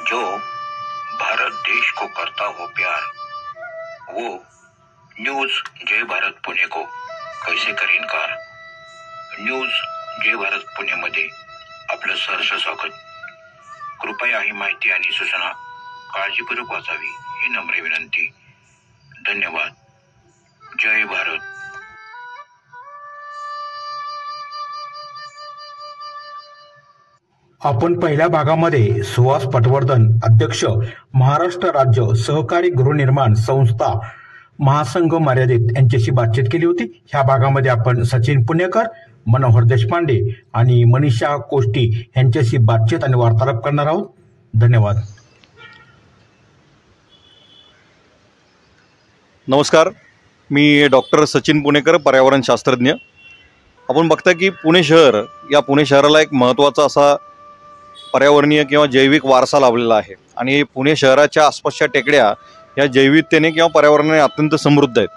जो भारत देश को करता हो प्यार, वो न्यूज जय भारत पुणे को कैसे करे इनकार। न्यूज जय भारत पुणे मध्ये आपलं सहर्ष स्वागत। कृपया ही माहिती आणि सूचना काळजीपूर्वक वाचावी ही नम्र विनंती। धन्यवाद। जय भारत। आपण पहिल्या भागामध्ये सुहास पटवर्धन, अध्यक्ष, महाराष्ट्र राज्य सहकारी गृहनिर्माण संस्था महासंघ मर्यादित यांच्याशी बातचीत केली होती। ह्या भागामध्ये आपण सचिन पुणेकर, मनोहर देशपांडे आणि मनीषा कोष्टी यांच्याशी बातचीत आणि वार्तालाप करणार आहोत। धन्यवाद। नमस्कार, मी डॉक्टर सचिन पुणेकर, पर्यावरण शास्त्रज्ञ। आपण बघता की पुणे शहर, या पुणे शहराला एक महत्त्वाचा असा पर्यावरणीय किंवा जैविक वारसा लाभलेला आहे आणि पुणे शहराच्या आसपासच्या टेकड्या या जैविकतेने किंवा पर्यावरणाने अत्यंत समृद्ध आहेत।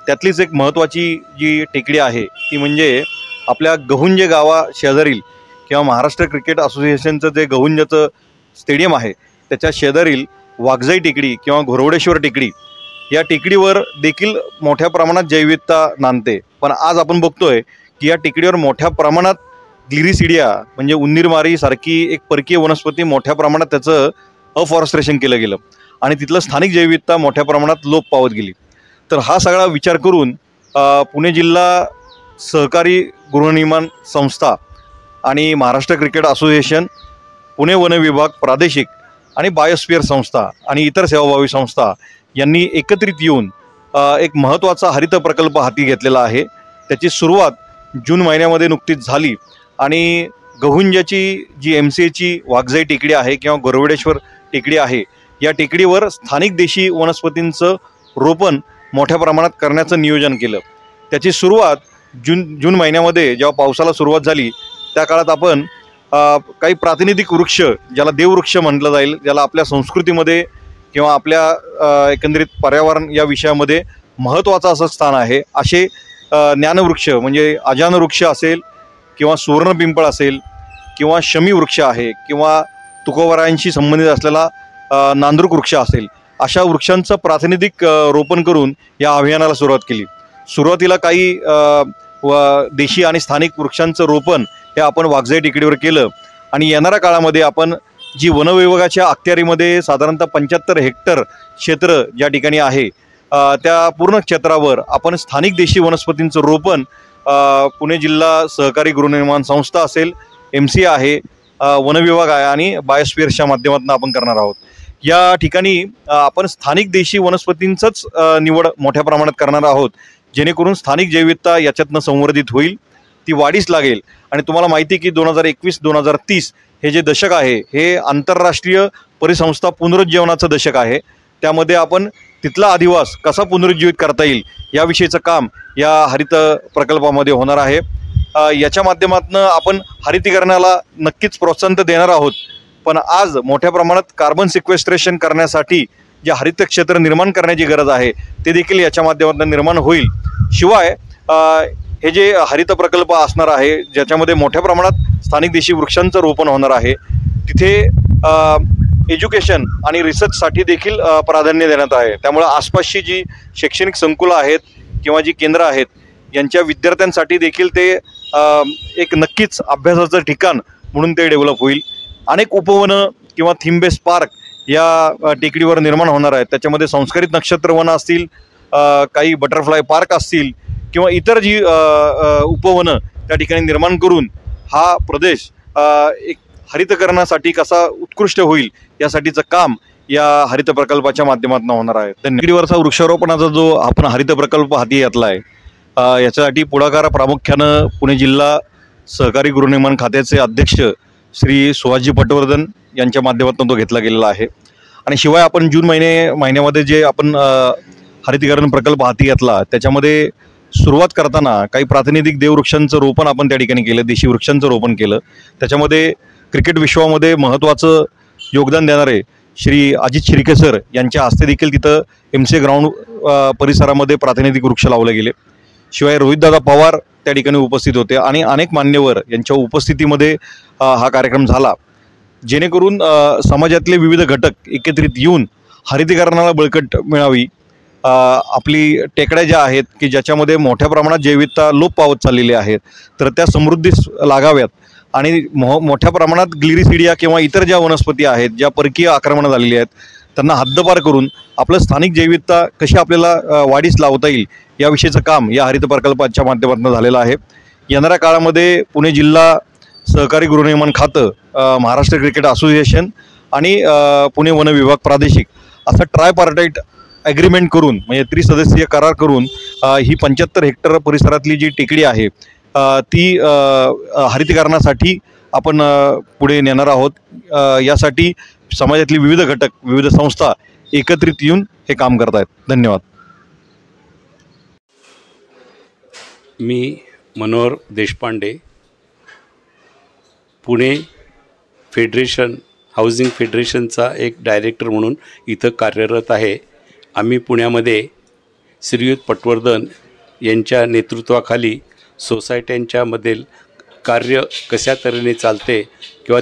त्यातलीच एक महत्त्वाची जी टेकडी आहे ती म्हणजे आपल्या गहुंजे गावा शेजारील किंवा महाराष्ट्र क्रिकेट असोसिएशनचं जे गहुंजाचं स्टेडियम आहे त्याच्या शेजारील वाघजाई टेकडी किंवा घोरवडेश्वर टेकडी, या टेकडीवर देखील मोठ्या प्रमाणात जैविकता नांदते। पण आज आपण बघतोय की या टेकडीवर मोठ्या प्रमाणात ग्लिरिसिडिया म्हणजे उंदीरमारी सारखी एक परकीय वनस्पती मोठ्या प्रमाणात त्याचं अफॉरेस्ट्रेशन केलं गेलं आणि तिथलं स्थानिक जैविकता मोठ्या प्रमाणात लोप पावत गेली। तर हा सगळा विचार करून पुणे जिल्हा सहकारी गृहनिर्माण संस्था आणि Maharashtra cricket association, Pune one विभाग प्रादेशिक आणि बायोस्फिअर संस्था आणि इतर सेवाभावी संस्था यांनी एकत्रित येऊन एक महत्त्वाचा हरित प्रकल्प हाती घेतलेला आहे। त्याची सुरुवात जून महिन्यामध्ये नुकतीच झाली आणि गहुंजाची जी MCAची वाघजाई टेकडी आहे किंवा घोरवडेश्वर टेकडी आहे, या टेकडीवर स्थानिक देशी वनस्पतींचं रोपण मोठ्या प्रमाणात करण्याचं नियोजन केलं। त्याची सुरुवात जून महिन्यामध्ये जेव्हा पावसाला सुरुवात झाली त्या काळात आपण काही प्रातिनिधिक वृक्ष, ज्याला देववृक्ष म्हटलं जाईल, ज्याला आपल्या संस्कृतीमध्ये किंवा आपल्या एकंदरीत पर्यावरण या विषयामध्ये महत्त्वाचं असं स्थान आहे, असे ज्ञानवृक्ष म्हणजे अजान वृक्ष असेल किंवा सुवर्ण पिंपळ असेल किंवा शमी वृक्ष आहे किंवा तुकोबरायांशी संबंधित असलेला नांदरूक वृक्ष असेल, अशा वृक्षांचं प्रातिनिधिक रोपण करून या अभियानाला सुरुवात केली। सुरुवातीला काही देशी आणि स्थानिक वृक्षांचं रोपण हे आपण वाघजाई टेकडीवर केलं आणि येणाऱ्या काळामध्ये आपण जी वनविभागाच्या अखत्यारीमध्ये साधारणतः 75 हेक्टर क्षेत्र ज्या ठिकाणी आहे त्या पूर्ण क्षेत्रावर आपण स्थानिक देशी वनस्पतींचं रोपण पुणे जिल्हा सहकारी गृहनिर्माण संस्था असेल, MCA आहे, वन विभाग आहे आणि बायोस्फिअर्सच्या माध्यमातून आपण करणार आहोत। या ठिकाणी आपण स्थानिक देशी वनस्पतींचंच निवड मोठ्या प्रमाणात करणार आहोत, जेणेकरून स्थानिक जैविकता याच्यातनं संवर्धित होईल, ती वाढीस लागेल। आणि तुम्हाला माहिती की 2021-2030 हे जे दशक आहे हे आंतरराष्ट्रीय परिसंस्था पुनरुज्जीवनाचं दशक आहे। त्यामध्ये आपण तिथला अधिवास कसा पुनरुज्जीवित करता येईल याविषयीचं काम या हरित प्रकल्पामध्ये होणार आहे। याच्या माध्यमातून आपण हरितीकरणाला नक्कीच प्रोत्साहन तर देणार आहोत, पण आज मोठ्या प्रमाणात कार्बन सिक्वेस्ट्रेशन करण्यासाठी जे हरित क्षेत्र निर्माण करण्याची गरज आहे ते देखील याच्या माध्यमातून निर्माण होईल। शिवाय हे जे हरित प्रकल्प असणार आहे ज्याच्यामध्ये मोठ्या प्रमाणात स्थानिक देशी वृक्षांचं रोपण होणार आहे, तिथे एज्युकेशन आणि रिसर्चसाठी देखील प्राधान्य देण्यात आहे। त्यामुळे आसपासची जी शैक्षणिक संकुलं आहेत किंवा जी केंद्र आहेत यांच्या विद्यार्थ्यांसाठी देखील ते एक नक्कीच अभ्यासाचं ठिकाण म्हणून ते डेव्हलप होईल। अनेक उपवनं किंवा थीम बेस पार्क या टेकडीवर निर्माण होणार आहेत। त्याच्यामध्ये संस्कारित नक्षत्रवनं असतील, काही बटरफ्लाय पार्क असतील किंवा इतर जी उपवनं त्या ठिकाणी निर्माण करून हा प्रदेश एक हरितकरणासाठी कसा उत्कृष्ट होईल यासाठीचं काम या हरित प्रकल्पाच्या माध्यमातून होणार आहे। टेकडीवरचा वृक्षारोपणाचा जो आपण हरित प्रकल्प हाती घेतला आहे याच्यासाठी पुढाकार प्रामुख्यानं पुणे जिल्हा सहकारी गृहनिर्माण खात्याचे अध्यक्ष श्री सुहासजी पटवर्धन यांच्या माध्यमातून तो घेतला गेलेला आहे। आणि शिवाय आपण जून महिन्यामध्ये जे आपण हरितीकरण प्रकल्प हाती घेतला त्याच्यामध्ये सुरुवात करताना काही प्रातिनिधिक देववृक्षांचं रोपण आपण त्या ठिकाणी केलं, देशी वृक्षांचं रोपण केलं। त्याच्यामध्ये क्रिकेट विश्वामध्ये महत्त्वाचं योगदान देणारे श्री अजित शिर्के सर यांच्या हस्ते देखील तिथं MCA ग्राउंड परिसरामध्ये प्रातिनिधिक वृक्ष लावले गेले। शिवाय रोहितदादा पवार त्या ठिकाणी उपस्थित होते आणि अनेक मान्यवर यांच्या उपस्थितीमध्ये हा कार्यक्रम झाला। जेणेकरून समाजातले विविध घटक एकत्रित येऊन हरितीकरणाला बळकट मिळावी. आपली टेकड्या ज्या आहेत की ज्याच्यामध्ये मोठ्या प्रमाणात जैविकता लोप पावत चाललेली आहेत, तर त्या समृद्धीस लागाव्यात आणि मोठ्या प्रमाणात ग्लिरिसिडिया किंवा इतर ज्या वनस्पती आहेत ज्या परकीय आक्रमणं झालेली आहेत त्यांना हद्दपार करून आपलं स्थानिक जैविकता कशी आपल्याला वाढीस लावता येईल याविषयीचं काम या हरित प्रकल्पाच्या माध्यमातून झालेलं आहे. येणाऱ्या काळामध्ये पुणे जिल्हा सहकारी गृहनिर्माण खातं, महाराष्ट्र क्रिकेट असोसिएशन आणि पुणे वन विभाग प्रादेशिक असं ट्रायपार्टाईट ॲग्रीमेंट करून म्हणजे त्रिसदस्यीय करार करून ही 75 हेक्टर परिसरातली जी टेकडी आहे ती हरितीकरणासाठी आपण पुढे नेणार आहोत. यासाठी समाजातली विविध घटक, विविध संस्था एकत्रित येऊन हे काम करत आहेत. धन्यवाद. मी मनोहर देशपांडे, पुणे फेडरेशन हाऊसिंग फेडरेशनचा एक डायरेक्टर म्हणून इथं कार्यरत आहे. आम्ही पुण्यामध्ये श्रीयुत पटवर्धन यांच्या नेतृत्वाखाली सोसायट्यांच्यामधील कार्य कशा तऱ्हेने चालते किंवा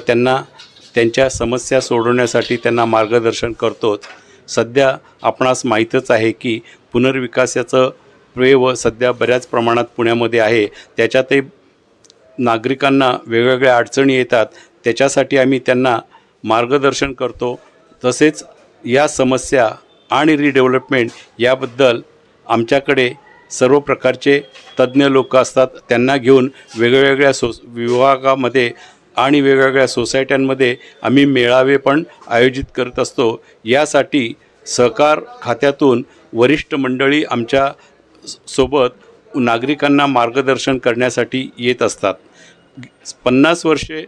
त्यांच्या समस्या सोडवण्यासाठी त्यांना मार्गदर्शन करतोच. सध्या आपणास माहीतच आहे की पुनर्विकासाचं वेव सध्या बऱ्याच प्रमाणात पुण्यामध्ये आहे. त्याच्यातही नागरिकांना वेगवेगळ्या अडचणी येतात, त्याच्यासाठी आम्ही त्यांना मार्गदर्शन करतो. तसेच या समस्या आणि रिडेव्हलपमेंट याबद्दल आमच्याकडे सर्व प्रकारचे तज्ज्ञ लोक असतात. त्यांना घेऊन वेगवेगळ्या विभागामध्ये आणि वेगवेगळ्या सोसायट्यांमध्ये आम्ही मेळावे पण आयोजित करत असतो. यासाठी सहकार खात्यातून वरिष्ठ मंडळी आमच्या सोबत नागरिकांना मार्गदर्शन करण्यासाठी येत असतात. 50 वर्षे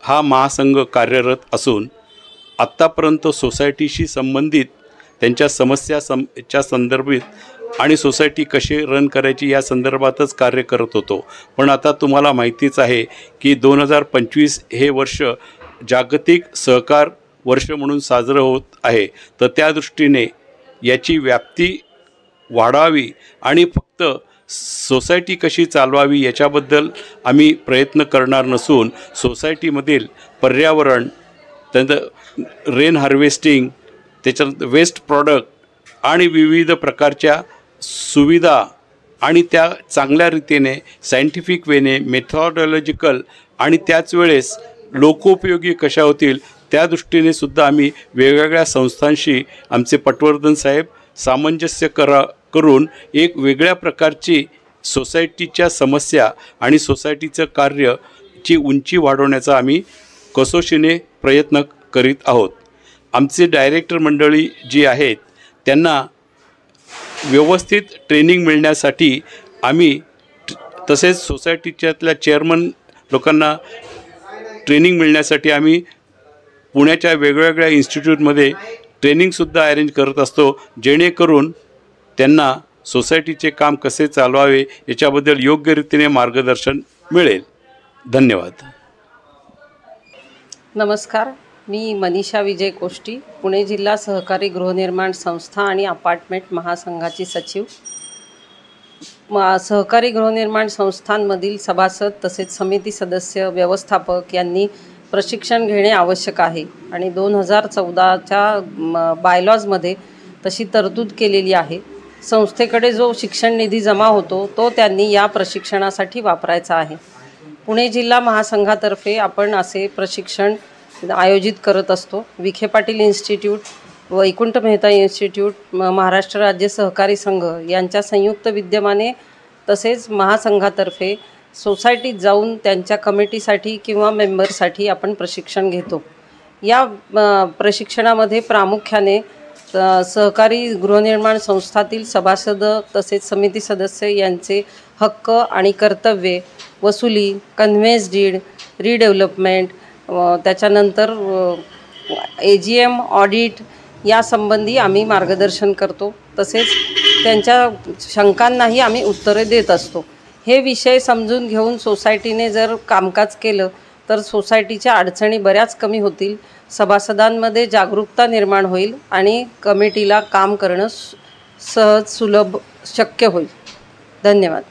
हा महासंघ कार्यरत असून आत्तापर्यंत सोसायटीशी संबंधित त्यांच्या समस्याच्या संदर्भात आणि सोसायटी कशी रन करायची या संदर्भातच कार्य करत होतो. पण आता तुम्हाला माहितीच आहे की 2025 हे वर्ष जागतिक सहकार वर्ष म्हणून साजरं होत आहे. तर त्या दृष्टीने याची व्याप्ती वाढावी आणि फक्त सोसायटी कशी चालवावी याच्याबद्दल आम्ही प्रयत्न करणार नसून सोसायटीमधील पर्यावरण, त्यानंतर रेन हार्वेस्टिंग, त्याच्यानंतर वेस्ट प्रॉडक्ट आणि विविध प्रकारच्या सुविधा आणि त्या चांगल्या रीतीने सायंटिफिक वेने मेथॉडॉलॉजिकल आणि त्याच वेळेस लोकोपयोगी कशा होतील त्या दृष्टीने सुद्धा आम्ही वेगवेगळ्या संस्थांशी आमचे पटवर्धन साहेब सामंजस्य करून एक वेगळ्या प्रकारची सोसायटीच्या समस्या आणि सोसायटीचं कार्यची उंची वाढवण्याचा आम्ही कसोशीने प्रयत्न करीत आहोत. आमचे डायरेक्टर मंडळी जी आहेत त्यांना व्यवस्थित ट्रेनिंग मिळण्यासाठी आम्ही तसेच सोसायटीच्यातल्या चेअरमन लोकांना ट्रेनिंग मिळण्यासाठी आम्ही पुण्याच्या वेगवेगळ्या इन्स्टिट्यूटमध्ये ट्रेनिंगसुद्धा अरेंज करत असतो, जेणेकरून त्यांना सोसायटीचे काम कसे चालवावे याच्याबद्दल योग्य रीतीने मार्गदर्शन मिळेल. धन्यवाद. नमस्कार, मी मनीषा विजय कोष्टी, पुणे जिल्हा सहकारी गृहनिर्माण संस्था आणि अपार्टमेंट महासंघाची सचिव. सहकारी गृहनिर्माण संस्थांमधील सभासद तसेच समिती सदस्य, व्यवस्थापक यांनी प्रशिक्षण घेणे आवश्यक आहे आणि 2014च्या बायलॉजमध्ये तशी तरतूद केलेली आहे. संस्थेकडे जो शिक्षण निधी जमा होतो तो त्यांनी या प्रशिक्षणासाठी वापरायचा आहे. पुणे जिल्हा महासंघातर्फे आपण असे प्रशिक्षण आयोजित करत असतो. विखे पाटील इन्स्टिट्यूट, वैकुंठ मेहता इन्स्टिट्यूट, महाराष्ट्र राज्य सहकारी संघ यांच्या संयुक्त विद्यमाने तसेच महासंघातर्फे सोसायटीत जाऊन त्यांच्या कमिटीसाठी किंवा मेंबरसाठी आपण प्रशिक्षण घेतो. या प्रशिक्षणामध्ये प्रामुख्याने सहकारी गृहनिर्माण संस्थातील सभासद तसेच समिती सदस्य यांचे हक्क आणि कर्तव्ये, वसुली, कन्व्हेन्स डीड, रिडेव्हलपमेंट, त्याच्यानंतर AGM ऑडिट यासंबंधी आम्ही मार्गदर्शन करतो. तसेच त्यांच्या शंकांनाही आम्ही उत्तरे देत असतो. हे विषय समजून घेऊन सोसायटीने जर कामकाज केलं तर सोसायटीच्या अडचणी बऱ्याच कमी होतील, सभासदांमध्ये जागरूकता निर्माण होईल आणि कमिटीला काम करणं सहज सुलभ शक्य होईल. धन्यवाद.